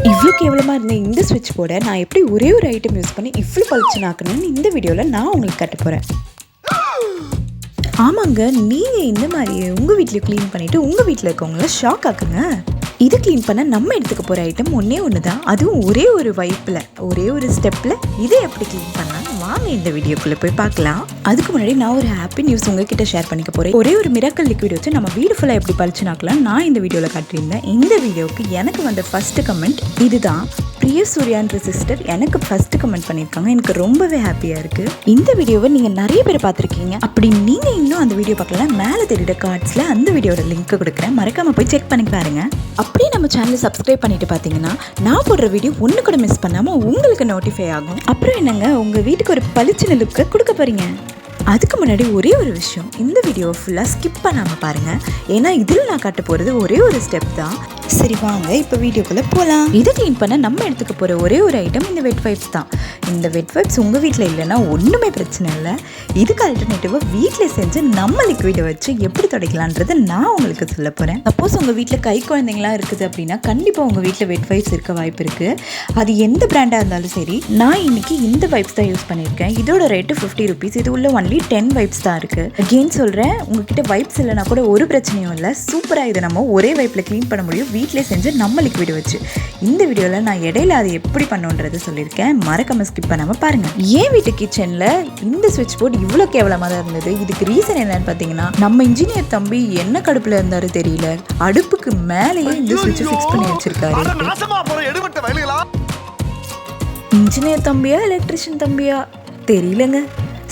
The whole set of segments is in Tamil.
இவ்வளோ கேவலமாக இருந்த இந்த ஸ்விட்ச் போர்டை நான் எப்படி ஒரே ஒரு ஐட்டம் யூஸ் பண்ணி இவ்வளோ பளிச்சுனாக்கணும்னு இந்த வீடியோவில் நான் உங்களுக்கு கட்ட போகிறேன். ஆமாங்க, நீங்கள் இந்த மாதிரி உங்கள் வீட்டில் க்ளீன் பண்ணிவிட்டு உங்கள் வீட்டில் இருக்கவங்கள ஷாக் ஆக்குங்க. இது க்ளீன் பண்ண நம்ம எடுத்துக்க போகிற ஐட்டம் ஒன்று தான், அதுவும் ஒரே ஒரு வைப்பில் ஒரே ஒரு ஸ்டெப்பில் இதை எப்படி க்ளீன் பண்ணலாம் வாங்க இந்த வீடியோக்குள்ளே போய் பார்க்கலாம். அதுக்கு முன்னாடி நான் ஒரு ஹாப்பி நியூஸ் உங்ககிட்ட ஷேர் பண்ணிக்க போகிறேன். ஒரே ஒரு மிராக்கல் லிக்விட் வச்சு நம்ம வீடு ஃபுல்லாக எப்படி பளிச்சுனாக்கலாம் நான் இந்த வீடியோவில் காட்டியிருந்தேன். இந்த வீடியோவுக்கு எனக்கு வந்த ஃபர்ஸ்ட் கமெண்ட் இதுதான். பிரிய சூர்யான்ற சிஸ்டர் எனக்கு ஃபர்ஸ்ட் கமெண்ட் பண்ணியிருக்காங்க. எனக்கு ரொம்பவே ஹாப்பியாக இருக்குது. இந்த வீடியோவை நீங்கள் நிறைய பேர் பார்த்துருக்கீங்க. அப்படி நீங்கள் இன்னும் அந்த வீடியோ பார்க்கலாம், மேலே தெரியுற கார்ட்ஸில் அந்த வீடியோட லிங்க் கொடுக்குறேன், மறக்காமல் போய் செக் பண்ணி பாருங்க. அப்படியே நம்ம சேனலை சப்ஸ்கிரைப் பண்ணிட்டு பார்த்தீங்கன்னா நான் போடுற வீடியோ ஒன்று கூட மிஸ் பண்ணாமல் உங்களுக்கு நோட்டிஃபை ஆகும். அப்புறம் என்னங்க, உங்கள் வீட்டுக்கு ஒரு பளிச்சுன்னு லுக்கை கொடுக்க போகிறீங்க. அதுக்கு முன்னாடி ஒரே ஒரு விஷயம், இந்த வீடியோ ஃபுல்லாக ஸ்கிப் பண்ணாமல் பாருங்கள், ஏன்னா இதில் நான் காட்ட போகிறது ஒரே ஒரு ஸ்டெப் தான். சரி வாங்க இப்போ வீடியோக்குள்ளே போகலாம். இதை க்ளீன் பண்ண நம்ம எடுத்துக்க போகிற ஒரே ஒரு ஐட்டம் இந்த வெட் வைப்ஸ் தான். இந்த வெட் வைப்ஸ் உங்கள் வீட்டில் இல்லைன்னா ஒன்றுமே பிரச்சனை இல்லை. இதுக்கு ஆல்டர்னேட்டிவாக வீட்டில் செஞ்சு நம்ம லிக்விடை வச்சு எப்படி துடைக்கலான்றது நான் உங்களுக்கு சொல்ல போகிறேன். சப்போஸ் உங்கள் வீட்டில் கை குழந்தைங்களாம் இருக்குது அப்படின்னா கண்டிப்பாக உங்கள் வீட்டில் வெட் வைப்ஸ் இருக்க வாய்ப்பு இருக்குது. அது எந்த பிராண்டாக இருந்தாலும் சரி. நான் இன்னைக்கு இந்த வைப்ஸ் தான் யூஸ் பண்ணியிருக்கேன். இதோட ரேட்டு 50 rupees. இது உள்ள ஒன்லி 10 வைப்ஸ் தான் இருக்குது. அகெயின் சொல்கிறேன், உங்ககிட்ட வைப்ஸ் இல்லைனா கூட ஒரு பிரச்சனையும் இல்லை. சூப்பராக இதை நம்ம ஒரே வைப்பில் க்ளீன் பண்ண முடியும் வீட்டிலே செஞ்சு நம்ம லிக்விட் வச்சு. இந்த வீடியோவில் நான் இடையில அது எப்படி பண்ணுன்றது சொல்லியிருக்கேன், மறக்காம ஸ்கிப் பண்ணாமல் பாருங்கள். ஏன் வீட்டு கிச்சனில் இந்த ஸ்விட்ச் போர்டு இவ்வளோ கேவலமாக தான் இருந்தது. இதுக்கு ரீசன் என்னன்னு பார்த்தீங்கன்னா, நம்ம இன்ஜினியர் தம்பி என்ன கடுப்பில் இருந்தாரு தெரியல, அடுப்புக்கு மேலேயே இந்த ஸ்விட்ச் ஃபிக்ஸ் பண்ணி வச்சிருக்காரு. இன்ஜினியர் தம்பியா எலக்ட்ரிஷியன் தம்பியா தெரியலங்க.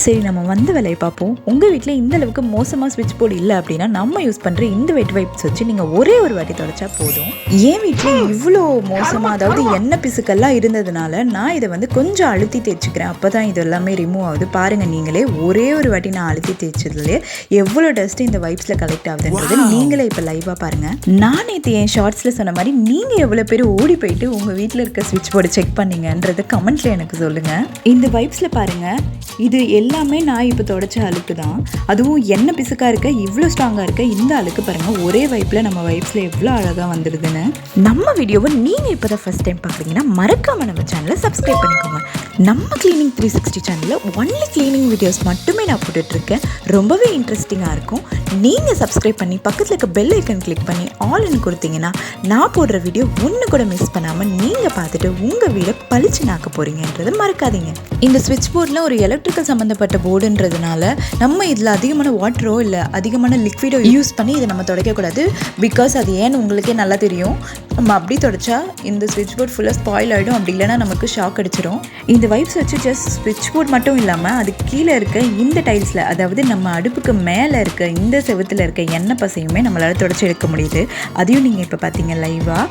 சரி, நம்ம வந்த வேலையை பார்ப்போம். உங்கள் வீட்டில் இந்த அளவுக்கு மோசமாக ஸ்விட்ச் போர்டு இல்லை அப்படின்னா நம்ம யூஸ் பண்ணுற இந்த வெட் வைப்ஸ் வச்சு நீங்கள் ஒரே ஒரு வாட்டி தொடச்சா போதும். என் வீட்டில் இவ்வளோ மோசமாக, அதாவது எண்ணெய் பிசுக்கெல்லாம் இருந்ததுனால நான் இதை வந்து கொஞ்சம் அழுத்தி தேய்ச்சிக்கிறேன். அப்போ தான் இது எல்லாமே ரிமூவ் ஆகுது. பாருங்கள் நீங்களே, ஒரே ஒரு வாட்டி நான் அழுத்தி தேய்ச்சதுலேயே எவ்வளோ டஸ்ட்டு இந்த வைப்ஸில் கலெக்ட் ஆகுதுன்றது நீங்களே இப்போ லைவாக பாருங்கள். நான் நேற்று என் ஷார்ட்ஸில் சொன்ன மாதிரி நீங்கள் எவ்வளோ பேர் ஓடி போயிட்டு உங்கள் வீட்டில் இருக்க ஸ்விட்ச் போர்டு செக் பண்ணீங்கன்றது கமெண்ட்டில் எனக்கு சொல்லுங்கள். இந்த வைப்ஸில் பாருங்கள், இது எல்லாமே நான் இப்போ தொடச்ச அழுக்கு தான். அதுவும் எண்ணெய் பிசுக்காக இருக்க இவ்வளோ ஸ்ட்ராங்காக இருக்க இந்த அழுக்கு பாருங்கள், ஒரே வைப்பில் நம்ம வைப்ஸில் எவ்வளோ அழகாக வந்துடுதுன்னு. நம்ம வீடியோவை நீங்கள் இப்போ தான் ஃபஸ்ட் டைம் பார்க்குறீங்கன்னா மறக்காமல் நம்ம சேனலை சப்ஸ்கிரைப் பண்ணிக்கோங்க. நம்ம கிளீனிங் 360 சேனலில் ஒன்லி கிளீனிங் வீடியோஸ் மட்டுமே நான் போட்டுட்ருக்கேன். ரொம்பவே இன்ட்ரெஸ்டிங்காக இருக்கும். நீங்கள் சப்ஸ்கிரைப் பண்ணி பக்கத்தில் இருக்க பெல் ஐக்கன் கிளிக் பண்ணி ஆல்னு கொடுத்தீங்கன்னா நான் போடுற வீடியோ ஒன்று கூட மிஸ் பண்ணாமல் நீங்கள் பார்த்துட்டு உங்கள் வீடை பளிச்சுனாக்க போகிறீங்கன்றதை மறக்காதீங்க. இந்த ஸ்விட்ச் போர்டில் ஒரு எலக்ட்ரிக்கல் சம்மந்தப்பட்ட போர்டுன்றதுனால நம்ம இதில் அதிகமான வாட்டரோ இல்லை அதிகமான லிக்விடோ யூஸ் பண்ணி இதை நம்ம துடைக்கக்கூடாது. பிகாஸ் அது ஏன்னு உங்களுக்கே நல்லா தெரியும். நம்ம அப்படி தொடச்சா இந்த ஸ்விட்ச் போர்ட் ஃபுல்லாக ஸ்பாயில் ஆகிடும். அப்படி இல்லைனா நமக்கு ஷாக் அடிச்சிடும். இந்த வைப்ஸ் வச்சு ஜஸ்ட் ஸ்விட்ச் போர்ட் மட்டும் இல்லாமல் அது கீழே இருக்க இந்த டைல்ஸில், அதாவது நம்ம அடுப்புக்கு மேலே இருக்க இந்த செவத்தில் இருக்க எண்ணெய் பசையுமே நம்மளால் தொடச்சி எடுக்க முடியுது. அதையும் நீங்கள் இப்போ பார்த்தீங்க லைவாக.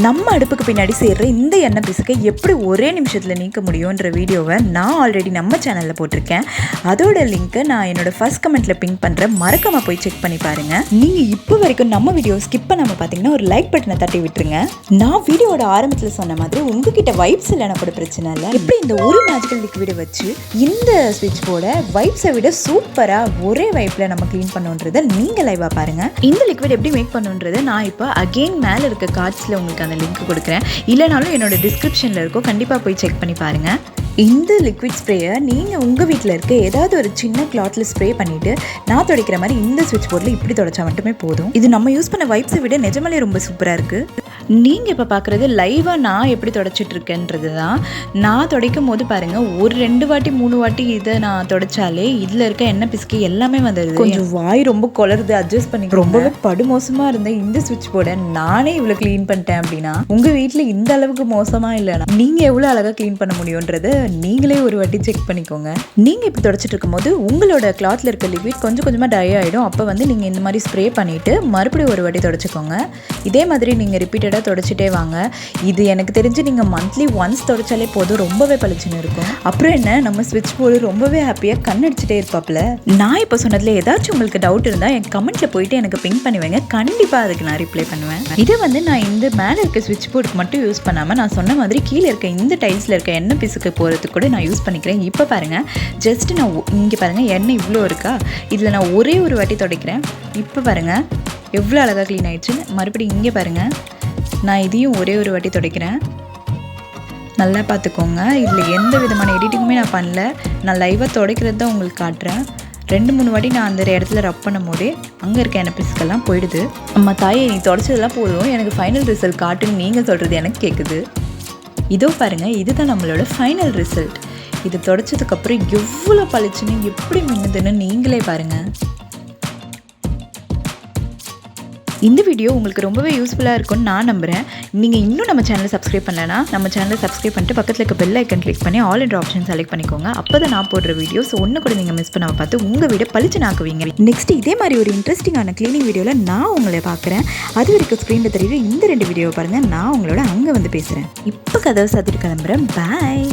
நம்ம அடுப்புக்கு பின்னாடி சேர்ற இந்த எண்ணெய் பிசுக்கை எப்படி ஒரே நிமிஷத்தில் நீக்க முடியுன்ற வீடியோவை நான் ஆல்ரெடி நம்ம சேனலில் போட்டிருக்கேன். அதோட லிங்க்கை நான் என்னோட ஃபர்ஸ்ட் கமெண்ட்டில் பிங்க் பண்ணுறேன், மறக்காமல் போய் செக் பண்ணி பாருங்கள். நீங்கள் இப்போ வரைக்கும் நம்ம வீடியோ ஸ்கிப் பண்ணாமல் பார்த்தீங்கன்னா ஒரு லைக் பட்டனை தட்டி விட்டுருங்க. நான் வீடியோட ஆரம்பத்தில் சொன்ன மாதிரி உங்ககிட்ட வைப்ஸ் இல்லைனா கூட பிரச்சனை இல்லை. எப்படி இந்த ஒரு மேஜிக்கல் லிக்விடை வச்சு இந்த ஸ்விட்ச் போர்டை வைப்ஸை விட சூப்பராக ஒரே வைப்பில் நம்ம க்ளீன் பண்ணுன்றதை நீங்கள் லைவாக பாருங்கள். இந்த லிக்விட் எப்படி மேக் பண்ணுன்றதை நான் இப்போ அகெயின் மேலே இருக்க கார்ட்ஸில் உங்களுக்கு அந்த லிங்க் கொடுக்குறேன். இல்லைனாலும் என்னோட டிஸ்கிரிப்ஷனில் இருக்கும், கண்டிப்பாக போய் செக் பண்ணி பாருங்கள். இந்த லிக்விட் ஸ்ப்ரேயை நீங்கள் உங்கள் வீட்டில் இருக்க ஏதாவது ஒரு சின்ன கிளாத்தில் ஸ்ப்ரே பண்ணிவிட்டு நான் துடைக்கிற மாதிரி இந்த ஸ்விட்ச் போர்டில் இப்படி தொடச்சா மட்டுமே போதும். இது நம்ம யூஸ் பண்ண வைப்ஸை விட நிஜமாலே ரொம்ப சூப்பராக இருக்குது. நீங்கள் இப்போ பார்க்குறது லைவாக நான் எப்படி தொடச்சிட்ருக்கேன்றது தான். நான் துடைக்கும் போது பாருங்கள், ஒரு 2 வாட்டி 3 வாட்டி இதை நான் தொடச்சாலே இதில் இருக்க எண்ணெய் பிசுக்கி எல்லாமே வந்துடுது. கொஞ்சம் வாய் ரொம்ப குளருது, அட்ஜஸ்ட் பண்ணி. ரொம்பவே படுமோசமாக இருந்த இந்த ஸ்விட்ச் போர்டை நானே இவ்வளோ க்ளீன் பண்ணிட்டேன் அப்படின்னா உங்கள் வீட்டில் இந்த அளவுக்கு மோசமாக இல்லைனா நீங்கள் எவ்வளோ அழகாக க்ளீன் பண்ண முடியுன்றது நீங்களே ஒரு வாட்டி செக் பண்ணிக்கோங்க. நீங்கள் இப்படி தொடச்சிட்டு இருக்கும்போது உங்களோட கிளாத்தில் இருக்க லிக்விட் கொஞ்சம் கொஞ்சமாக ட்ரை ஆகிடும். அப்போ வந்து நீங்கள் இந்த மாதிரி ஸ்ப்ரே பண்ணிவிட்டு மறுபடியும் ஒரு வாட்டி தொடச்சிக்கோங்க. இதே மாதிரி நீங்கள் ரிப்பீட்டடாக தொடச்சிட்டே வாங்க. இது எனக்கு தெரிஞ்சு நீங்கள் மந்த்லி ஒன்ஸ் தொடச்சாலே போதும், ரொம்பவே பளிச்சுன்னு இருக்கும். அப்புறம் என்ன, நம்ம ஸ்விட்ச் போர்டு ரொம்பவே ஹாப்பியாக கண்ணடிச்சிட்டே இருப்பாப்புல. நான் இப்போ சொன்னதில் ஏதாச்சும் உங்களுக்கு டவுட் இருந்தால் என் கமெண்ட்டில் போயிட்டு எனக்கு பிங்க் பண்ணுவேங்க. கண்டிப்பாக அதுக்கு நான் ரிப்ளை பண்ணுவேன். இதை வந்து நான் இந்த மேலே இருக்க ஸ்விட்ச் போர்டுக்கு மட்டும் யூஸ் பண்ணாமல் நான் சொன்ன மாதிரி கீழே இருக்க இந்த டைல்ஸில் இருக்க எண்ணெய் பிசுக்கு போகிறதுக்கு கூட நான் யூஸ் பண்ணிக்கிறேன். இப்போ பாருங்கள், ஜஸ்ட் நான் இங்கே பாருங்கள் எண்ணெய் இவ்வளோ இருக்கா, இதில் நான் ஒரே ஒரு வாட்டி துடைக்கிறேன். இப்போ பாருங்கள் எவ்வளோ அழகாக க்ளீன் ஆகிடுச்சுன்னு. மறுபடியும் இங்கே பாருங்கள், நான் இதையும் ஒரே ஒரு வாட்டி துடைக்கிறேன். நல்லா பார்த்துக்கோங்க. இதில் எந்த விதமான எடிட்டிங்குமே நான் பண்ணல. நான் லைவாக துடைக்கிறது தான் உங்களுக்கு காட்டுறேன். 2-3 வாட்டி நான் அந்த இடத்துல ரப் பண்ணும் போதே அங்கே இருக்க எண்ணப்பிஸ்கெல்லாம் போயிடுது. அம்மா தாயே, நீ துடைச்சதெல்லாம் போதும், எனக்கு ஃபைனல் ரிசல்ட் காட்டுன்னு நீங்கள் சொல்கிறது எனக்கு கேட்குது. இதோ பாருங்கள், இதுதான் நம்மளோட ஃபைனல் ரிசல்ட். இது துடைச்சதுக்கப்புறம் எவ்வளோ பளிச்சுன்னு எப்படி மின்னுதுன்னு நீங்களே பாருங்கள். இந்த வீடியோ உங்களுக்கு ரொம்பவே யூஸ்ஃபுல்லாக இருக்கும்னு நான் நம்புகிறேன். நீங்கள் இன்னும் நம்ம சேனலை சப்ஸ்கிரைப் பண்ணலன்னா நம்ம சேனலை சப்ஸ்கிரைப் பண்ணிட்டு பக்கத்தில் இருக்க பெல் ஐக்கன் கிளிக் பண்ணி ஆல் என்ற ஆப்ஷன் செலக்ட் பண்ணிக்கோங்க. அப்போ தான் நான் போடுற வீடியோஸ் ஒன்று கூட நீங்கள் மிஸ் பண்ணாமல் பார்த்து உங்கள் வீடியோ பளிச்சு நாக்குவீங்க. நெக்ஸ்ட் இதே மாதிரி ஒரு இன்ட்ரெஸ்டிங்கான க்ளீனிங் வீடியோவில் நான் உங்களை பார்க்குறேன். அது வரைக்கும் ஸ்க்ரீனில் தெரியுற இந்த 2 வீடியோவை பாருங்கள். நான் உங்களோட அங்கே வந்து பேசுகிறேன். இப்போ கதவை சாத்திட்டு கிளம்புறேன். பாய்.